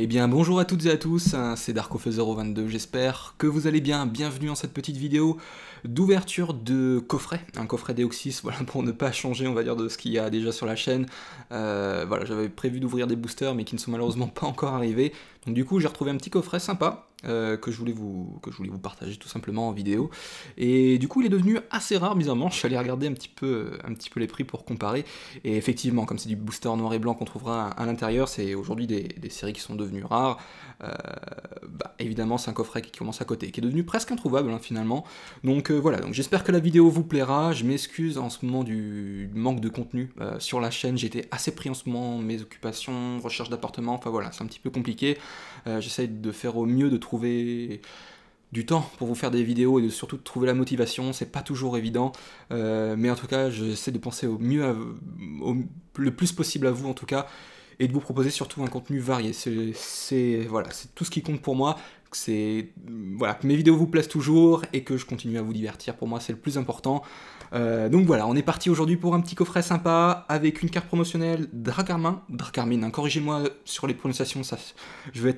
Eh bien bonjour à toutes et à tous, hein, c'est Darkofe022, j'espère que vous allez bien. Bienvenue dans cette petite vidéo d'ouverture de coffret, un coffret Deoxys, voilà, pour ne pas changer on va dire de ce qu'il y a déjà sur la chaîne. Voilà, j'avais prévu d'ouvrir des boosters mais qui ne sont malheureusement pas encore arrivés. Donc du coup j'ai retrouvé un petit coffret sympa que je voulais vous partager tout simplement en vidéo. Et du coup il est devenu assez rare bizarrement, je suis allé regarder un petit peu les prix pour comparer. Et effectivement, comme c'est du booster noir et blanc qu'on trouvera à l'intérieur, c'est aujourd'hui des séries qui sont devenues rares. Évidemment c'est un coffret qui commence à côté, qui est devenu presque introuvable hein, finalement. Donc voilà, donc j'espère que la vidéo vous plaira. Je m'excuse en ce moment du manque de contenu sur la chaîne. J'étais assez pris en ce moment, mes occupations, recherche d'appartement, enfin voilà, c'est un petit peu compliqué. J'essaye de faire au mieux, de trouver du temps pour vous faire des vidéos et surtout de trouver la motivation, c'est pas toujours évident, mais en tout cas j'essaie de penser au mieux, le plus possible à vous en tout cas, et de vous proposer surtout un contenu varié. Voilà, c'est tout ce qui compte pour moi, voilà, que mes vidéos vous plaisent toujours et que je continue à vous divertir, pour moi c'est le plus important. Donc voilà, on est parti aujourd'hui pour un petit coffret sympa avec une carte promotionnelle Dracarmin, hein, corrigez-moi sur les prononciations, ça, je vais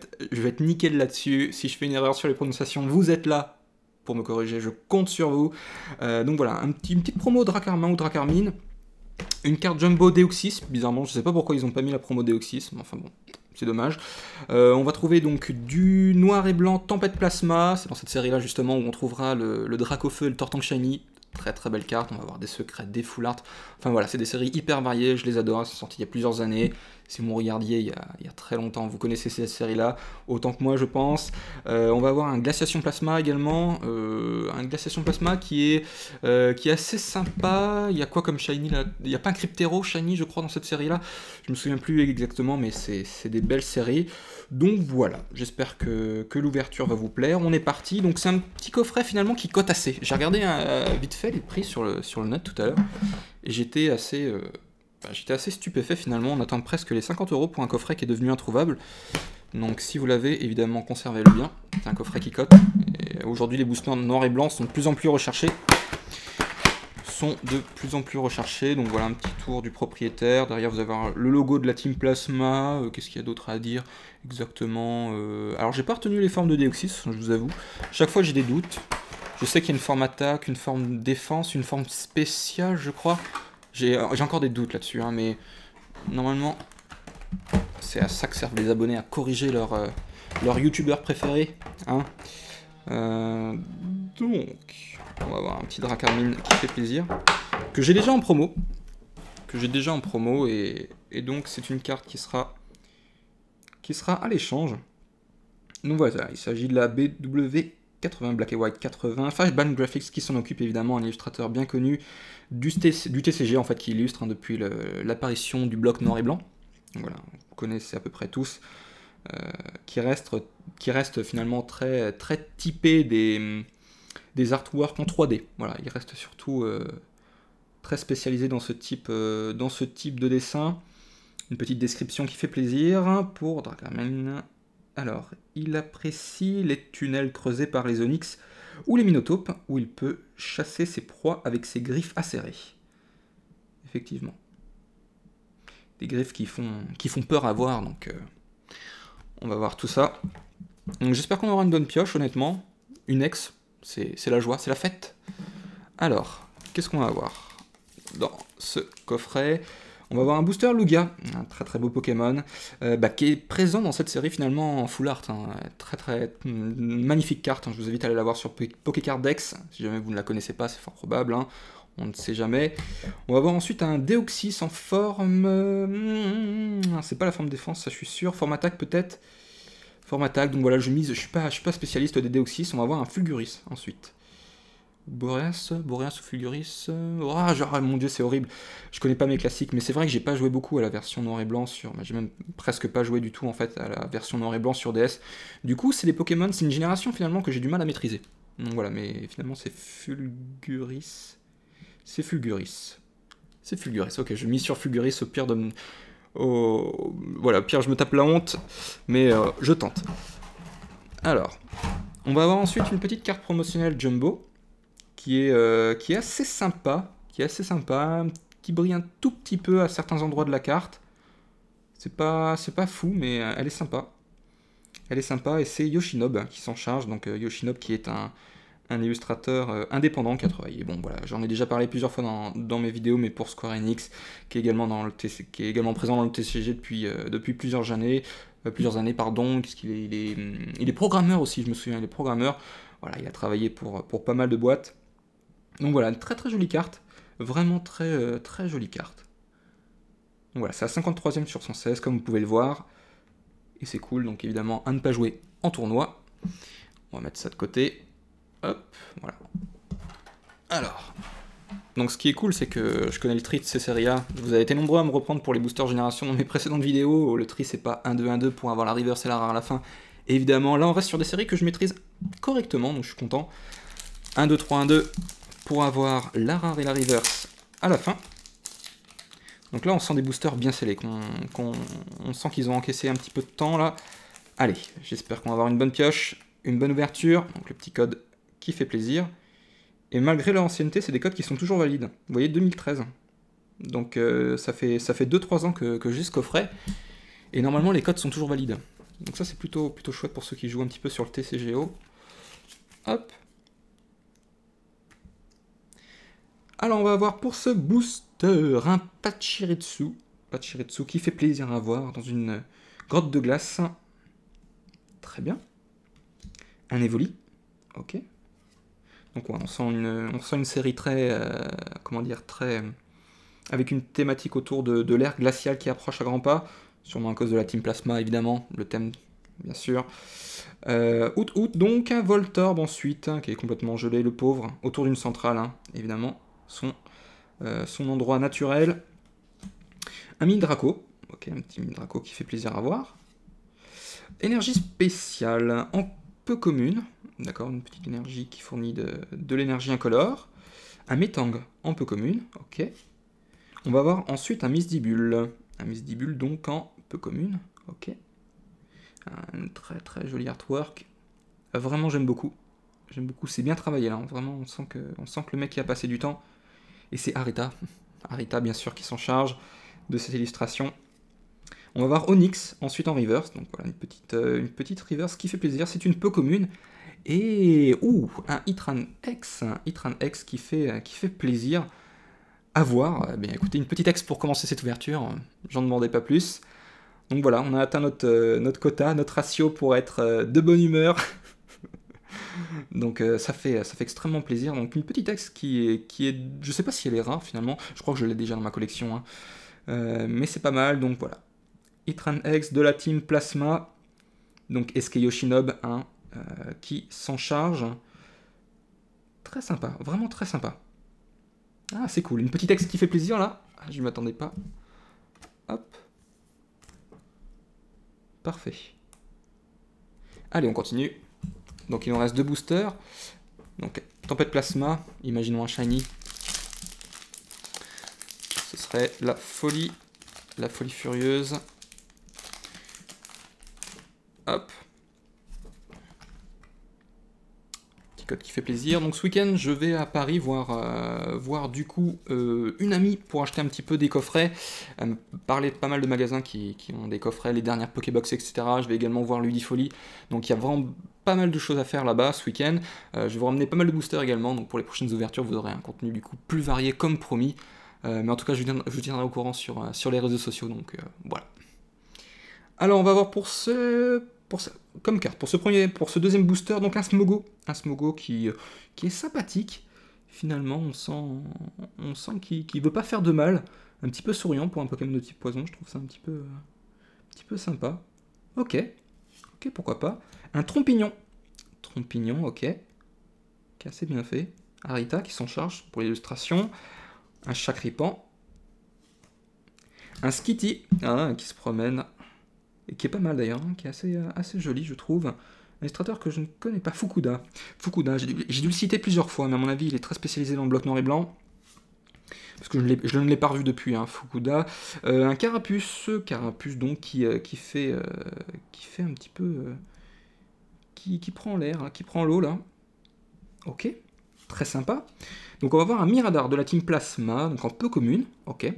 être nickel là-dessus. Si je fais une erreur sur les prononciations, vous êtes là pour me corriger, je compte sur vous. Donc voilà, une petite promo Dracarmin ou Dracarmine, une carte Jumbo Deoxys, bizarrement, je sais pas pourquoi ils ont pas mis la promo Deoxys, mais enfin bon, c'est dommage. On va trouver donc du noir et blanc Tempête Plasma, c'est dans cette série là justement où on trouvera le Dracofeu et le Tortank Shiny. Très très belle carte, on va avoir des secrets, des full art, enfin voilà, c'est des séries hyper variées, je les adore, elles sont sorties il y a plusieurs années. Si vous me regardiez il y a très longtemps, vous connaissez ces séries-là, autant que moi je pense. On va avoir un Glaciation Plasma également, un Glaciation Plasma qui est assez sympa. Il y a quoi comme Shiny là? Il n'y a pas un Cryptero Shiny je crois dans cette série-là, je me souviens plus exactement, mais c'est des belles séries. Donc voilà, j'espère que l'ouverture va vous plaire. On est parti, donc c'est un petit coffret finalement qui cote assez. J'ai regardé vite fait les prix sur le net tout à l'heure, et j'étais assez stupéfait finalement. On atteint presque les 50 € pour un coffret qui est devenu introuvable. Donc si vous l'avez, évidemment conservez-le bien. C'est un coffret qui cote. Aujourd'hui les boosters noirs et blancs sont de plus en plus recherchés. Donc voilà un petit tour du propriétaire. Derrière vous avez le logo de la Team Plasma. Qu'est-ce qu'il y a d'autre à dire exactement? Alors j'ai pas retenu les formes de Deoxys, je vous avoue. Chaque fois j'ai des doutes. Je sais qu'il y a une forme attaque, une forme défense, une forme spéciale je crois. J'ai encore des doutes là-dessus, hein, mais normalement c'est à ça que servent les abonnés, à corriger leur youtubeur préféré. Hein. Donc, on va avoir un petit Dracarmine qui fait plaisir, que j'ai déjà en promo. Et donc c'est une carte qui sera à l'échange. Donc voilà, il s'agit de la BW80 Black and White 80, Flashbang Graphics qui s'en occupe évidemment, un illustrateur bien connu du TCG en fait, qui illustre hein, depuis l'apparition du bloc noir et blanc. Donc voilà, vous connaissez à peu près tous, qui reste finalement très, très typé des artworks en 3D. Voilà, il reste surtout très spécialisé dans ce type de dessin. Une petite description qui fait plaisir pour Dracarmin. Alors, il apprécie les tunnels creusés par les onyx ou les minotopes, où il peut chasser ses proies avec ses griffes acérées. Effectivement. Des griffes qui font peur à voir, donc on va voir tout ça. Donc j'espère qu'on aura une bonne pioche, honnêtement. Une ex, c'est la joie, c'est la fête. Alors, qu'est-ce qu'on va avoir dans ce coffret? On va avoir un booster Lugia, un très très beau Pokémon, qui est présent dans cette série finalement en full art. Hein. Très très magnifique carte, hein. Je vous invite à aller la voir sur Pokécard Dex, si jamais vous ne la connaissez pas, c'est fort probable, hein. On ne sait jamais. On va avoir ensuite un Deoxys en forme... c'est pas la forme défense, ça je suis sûr, forme attaque peut-être. Forme attaque, donc voilà, je suis pas spécialiste des Deoxys, on va avoir un Fulguris ensuite. Boreas ou Fulguris, mon dieu c'est horrible, je connais pas mes classiques, mais c'est vrai que j'ai pas joué beaucoup à la version noir et blanc j'ai même presque pas joué du tout en fait à la version noir et blanc sur DS. Du coup c'est des Pokémon, c'est une génération finalement que j'ai du mal à maîtriser. Donc voilà, mais finalement c'est Fulguris. C'est Fulguris, ok, je mise sur Fulguris au pire de... Voilà, pire je me tape la honte, mais je tente. Alors, on va avoir ensuite une petite carte promotionnelle Jumbo, qui est assez sympa, qui brille un tout petit peu à certains endroits de la carte. C'est pas fou, mais elle est sympa. Elle est sympa et c'est Yoshinob qui s'en charge. Donc Yoshinob qui est un illustrateur indépendant qui a travaillé. Bon voilà, j'en ai déjà parlé plusieurs fois dans mes vidéos, mais pour Square Enix, qui est également, qui est également présent dans le TCG depuis plusieurs années, pardon, puisqu'il il est programmeur aussi, je me souviens, il est programmeur. Voilà, il a travaillé pour pas mal de boîtes. Donc voilà, une très très jolie carte, vraiment très jolie carte. Donc voilà, c'est la 53e sur 116, comme vous pouvez le voir. Et c'est cool, donc évidemment, à ne pas jouer en tournoi. On va mettre ça de côté. Hop, voilà. Alors, donc ce qui est cool, c'est que je connais le tri de ces séries A. Vous avez été nombreux à me reprendre pour les boosters génération dans mes précédentes vidéos. Le tri, c'est pas 1-2-1-2 pour avoir la reverse et la rare à la fin. Et évidemment, là, on reste sur des séries que je maîtrise correctement, donc je suis content. 1-2-3-1-2 pour avoir la rare et la reverse à la fin. Donc là, on sent des boosters bien scellés, on sent qu'ils ont encaissé un petit peu de temps, là. Allez, j'espère qu'on va avoir une bonne pioche, une bonne ouverture, donc le petit code qui fait plaisir. Et malgré leur ancienneté, c'est des codes qui sont toujours valides. Vous voyez, 2013. Donc ça fait 2-3 ans que j'ai ce coffret, et normalement, les codes sont toujours valides. Donc ça, c'est plutôt chouette pour ceux qui jouent un petit peu sur le TCGO. Hop. Alors on va voir pour ce booster un Pachirisu qui fait plaisir à voir dans une grotte de glace. Très bien. Un Evoli, ok. Donc ouais, on sent une série très, comment dire, très, avec une thématique autour de l'ère glaciale qui approche à grands pas, sûrement à cause de la Team Plasma évidemment, le thème bien sûr. Donc un Voltorb ensuite, hein, qui est complètement gelé, le pauvre, autour d'une centrale, hein, évidemment. Son endroit naturel. Un Mindraco, ok, un petit Mindraco qui fait plaisir à voir. Énergie spéciale en peu commune, d'accord, une petite énergie qui fournit de l'énergie incolore. Un Metang en peu commune, ok. On va avoir ensuite un Misdibule donc en peu commune, ok. Un très joli artwork. Vraiment j'aime beaucoup, c'est bien travaillé là, vraiment on sent que le mec y a passé du temps. Et c'est Arita bien sûr qui s'en charge de cette illustration. On va voir Onyx ensuite en reverse, donc voilà une petite reverse qui fait plaisir, c'est une peu commune. Et un Itran X qui fait plaisir à voir. Bien écoutez, une petite X pour commencer cette ouverture, j'en demandais pas plus. Donc voilà, on a atteint notre quota, notre ratio pour être de bonne humeur. Donc ça fait extrêmement plaisir. Donc une petite X qui est, je sais pas si elle est rare finalement, je crois que je l'ai déjà dans ma collection, hein. Mais c'est pas mal, donc voilà. Itran X de la team Plasma, donc SK Yoshinob, hein, qui s'en charge. Très sympa, vraiment très sympa. Ah c'est cool, une petite X qui fait plaisir là, ah, je ne m'attendais pas. Hop. Parfait. Allez, on continue. Donc il nous reste 2 boosters. Donc Tempête Plasma, imaginons un shiny. Ce serait la folie furieuse. Hop. Petit code qui fait plaisir. Donc ce week-end, je vais à Paris voir du coup une amie pour acheter un petit peu des coffrets. Elle me parlait de pas mal de magasins qui ont des coffrets, les dernières Pokébox, etc. Je vais également voir Ludifolie. Donc il y a vraiment pas mal de choses à faire là-bas ce week-end. Je vais vous ramener pas mal de boosters également. Donc pour les prochaines ouvertures, vous aurez un contenu du coup plus varié comme promis. Mais en tout cas, je vous tiendrai au courant sur les réseaux sociaux. Donc voilà. Alors on va voir pour ce deuxième booster, donc un Smogo qui est sympathique. Finalement, on sent qu'il veut pas faire de mal, un petit peu souriant pour un Pokémon de type poison. Je trouve ça un petit peu sympa. Ok, pourquoi pas. Un Trompignon, ok, qui est assez bien fait. Arita qui s'en charge pour l'illustration. Un Chakripan. Un Skitty, hein, qui se promène. Et qui est pas mal d'ailleurs, hein, qui est assez joli je trouve. Un illustrateur que je ne connais pas, Fukuda, j'ai dû le citer plusieurs fois, mais à mon avis il est très spécialisé dans le bloc noir et blanc. Parce que je ne l'ai pas revu depuis, hein, Fukuda. Un Carapuce donc qui fait un petit peu... qui prend l'air, hein, qui prend l'eau là. Ok, très sympa. Donc on va voir un Miradar de la team Plasma, donc en peu commune, ok.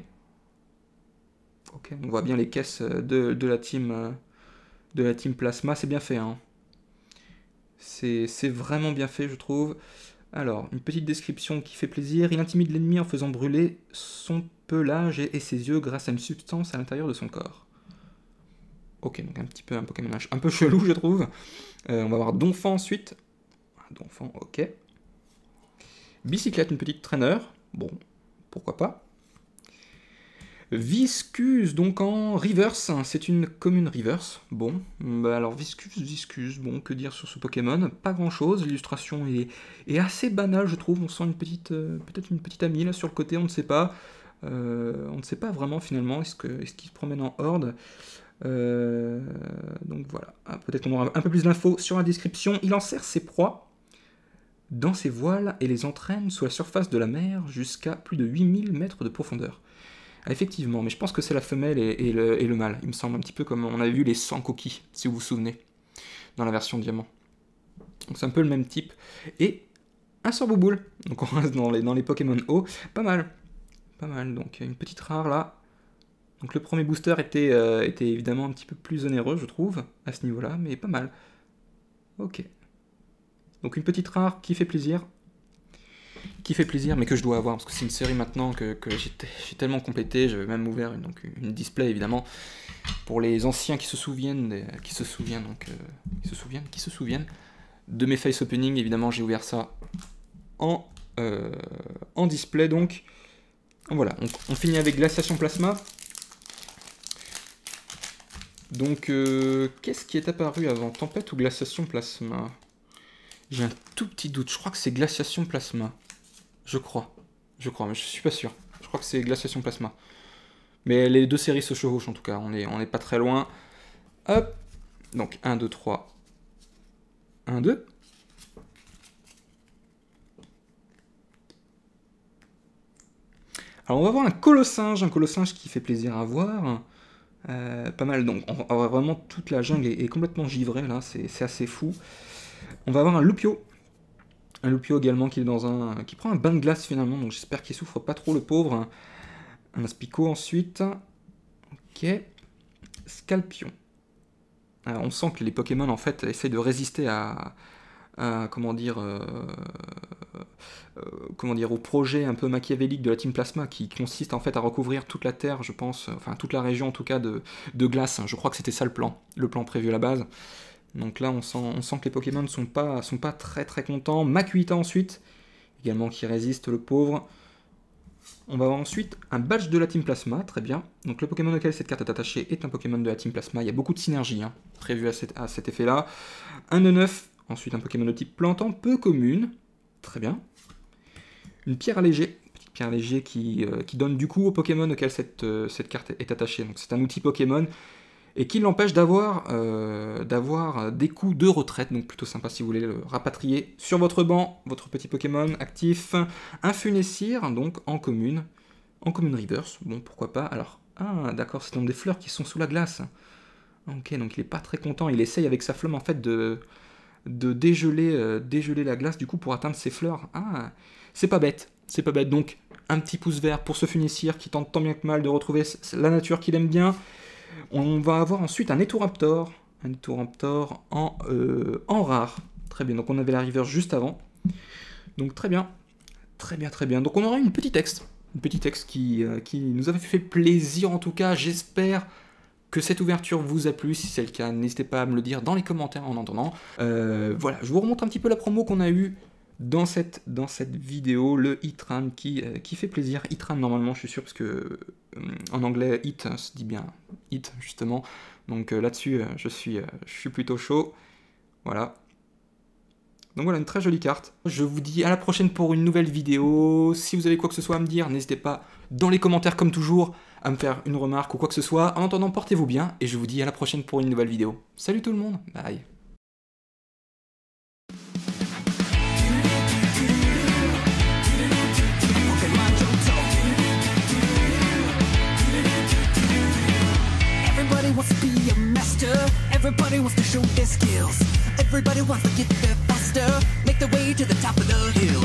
Ok, on voit bien les caisses de la team de la Team Plasma. C'est bien fait, hein. C'est vraiment bien fait, je trouve. Alors, une petite description qui fait plaisir. Il intimide l'ennemi en faisant brûler son pelage et ses yeux grâce à une substance à l'intérieur de son corps. Ok, donc un Pokémon un peu chelou, je trouve. On va voir Donphan ensuite. Donphan, ok. Bicyclette, une petite traîneur. Bon, pourquoi pas. Viscuse, donc en reverse, c'est une commune reverse. Bon, bah alors Viscuse, bon, que dire sur ce Pokémon? Pas grand chose, l'illustration est assez banale, je trouve. On sent une petite, peut-être une petite amie là sur le côté, on ne sait pas. On ne sait pas vraiment finalement, est-ce qu'il se promène en horde? Donc voilà, peut-être qu'on aura un peu plus d'infos sur la description. Il enserre ses proies dans ses voiles et les entraîne sous la surface de la mer jusqu'à plus de 8000 mètres de profondeur. Ah, effectivement, mais je pense que c'est la femelle et le mâle. Il me semble un petit peu comme on avait vu les 100 coquilles, si vous vous souvenez, dans la version diamant. Donc c'est un peu le même type. Et un Sorbouboule. Donc on reste dans les Pokémon eau. Pas mal. Pas mal. Donc une petite rare là. Donc le premier booster était évidemment un petit peu plus onéreux, je trouve, à ce niveau-là, mais pas mal. Ok. Donc une petite rare qui fait plaisir. Mais que je dois avoir, parce que c'est une série maintenant que j'ai tellement complété, j'avais même ouvert une display évidemment, pour les anciens qui se souviennent de mes face opening, évidemment j'ai ouvert ça en display, donc voilà, on finit avec Glaciation Plasma. Donc qu'est-ce qui est apparu avant, Tempête ou Glaciation Plasma? J'ai un tout petit doute, je crois que c'est Glaciation Plasma. Je crois, mais je suis pas sûr. Je crois que c'est Glaciation Plasma. Mais les deux séries se chevauchent en tout cas, on est pas très loin. Hop, donc 1, 2, 3. 1, 2. Alors on va voir un colossinge qui fait plaisir à voir. Pas mal, donc on va avoir vraiment toute la jungle est complètement givrée là, c'est assez fou. On va avoir un Lupio. Un Lupio également qui prend un bain de glace finalement, donc j'espère qu'il souffre pas trop le pauvre. Un Aspico ensuite. Ok. Scalpion. Alors, on sent que les Pokémon en fait essayent de résister comment dire au projet un peu machiavélique de la Team Plasma qui consiste en fait à recouvrir toute la Terre, je pense, enfin toute la région en tout cas de glace. Je crois que c'était ça le plan prévu à la base. Donc là, on sent que les Pokémon ne sont pas très très contents. Makuhita ensuite, également qui résiste le pauvre. On va avoir ensuite un badge de la Team Plasma, très bien. Donc le Pokémon auquel cette carte est attachée est un Pokémon de la Team Plasma. Il y a beaucoup de synergie prévue à cet effet-là. Un E9, ensuite un Pokémon de type plantant, peu commune. Très bien. Une pierre allégée, petite pierre allégée qui donne du coup au Pokémon auquel cette carte est attachée. Donc c'est un outil Pokémon. Et qui l'empêche d'avoir des coups de retraite, donc plutôt sympa si vous voulez le rapatrier sur votre banc, votre petit Pokémon actif. Un Funessir, donc en commune reverse, bon pourquoi pas. Alors, d'accord, c'est donc des fleurs qui sont sous la glace. Ok, donc il est pas très content, il essaye avec sa flamme en fait de dégeler la glace du coup pour atteindre ses fleurs. Ah, c'est pas bête, donc un petit pouce vert pour ce Funessir qui tente tant bien que mal de retrouver la nature qu'il aime bien. On va avoir ensuite un Etoraptor en rare. Très bien, donc on avait la river juste avant. Donc très bien. Donc on aura une petite texte qui nous avait fait plaisir en tout cas. J'espère que cette ouverture vous a plu. Si c'est le cas, n'hésitez pas à me le dire dans les commentaires en entendant. Voilà, je vous remontre un petit peu la promo qu'on a eue dans cette vidéo, le Heatran qui fait plaisir. Heatran normalement je suis sûr parce que en anglais hit se dit bien hit justement, donc là-dessus je suis plutôt chaud. Voilà, donc voilà une très jolie carte. Je vous dis à la prochaine pour une nouvelle vidéo. Si vous avez quoi que ce soit à me dire, n'hésitez pas dans les commentaires comme toujours à me faire une remarque ou quoi que ce soit. En attendant, portez-vous bien et je vous dis à la prochaine pour une nouvelle vidéo. Salut tout le monde, bye. Everybody wants to be a master. Everybody wants to show their skills. Everybody wants to get there faster. Make their way to the top of the hill.